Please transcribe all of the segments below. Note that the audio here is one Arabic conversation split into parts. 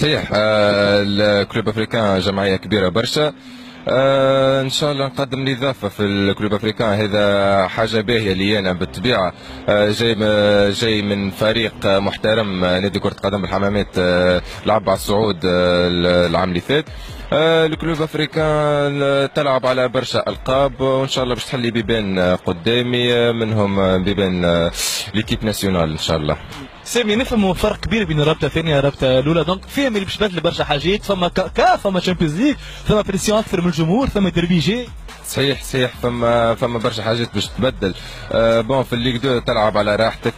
صحيح. الكلوب افريكان جمعيه كبيره برشا. ان شاء الله نقدم الاضافه في الكلوب افريكان، هذا حاجه باهيه لي انا بالطبيعه. جاي من فريق محترم، نادي كره قدم بالحمامات، لعب على الصعود العام اللي فات. الكلوب افريكان تلعب على برشا القاب، وان شاء الله باش تحلي بيبان قدامي، منهم بيبان ليكيب ناسيونال ان شاء الله. سامي، نفهموا فرق كبير بين الرابطه الثانيه والرابطه الاولى، دونك فيهم اللي باش تبدل برشا حاجات، فما فما تشامبيونز ليغ، فما بريسيون اكثر من الجمهور، فما ديربي جاي. صحيح فما برشا حاجات باش تبدل. بون في الليغ 2 تلعب على راحتك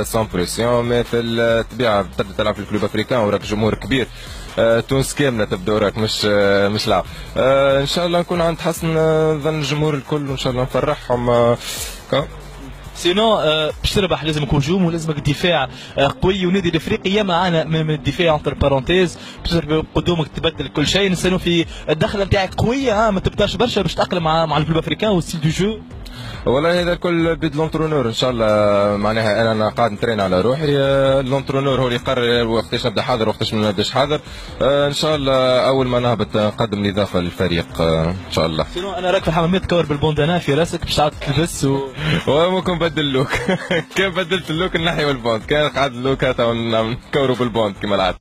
سون بريسيون، مي في الطبيعه تبدا تلعب في الكلوب افريكان وراك جمهور كبير. تونس كامله تبدا وراك، مش لعب. ان شاء الله نكون عند حسن ظن الجمهور الكل، وان شاء الله نفرحهم. سينو باش تربح لازم يكون هجوم، ولازمك دفاع قوي، ونادي الافريقي مع من الدفاع انتر بارونتيز باش قدومك تبدل كل شيء. نستنوا في الدخله نتاعك قويه، ما تبداش برشا باش تاقلم مع الكلوب افريكان والستيل دو جو. والله هذا الكل بيد لونترونور ان شاء الله. معناها انا قاعد نترين على روحي، لونترونور هو اللي يقرر وقتاش نبدا حاضر وقتاش ما نبداش حاضر. ان شاء الله اول ما نهبط نقدم الاضافه للفريق ان شاء الله. سينو انا راك في الحمامات تكور بالبوندانا في راسك باش تعاود تلبس وممكن نبدل اللوك. كان بدلت اللوك نحي بالبوند، كان قاعد اللوك نكوروا بالبوند كما العاده.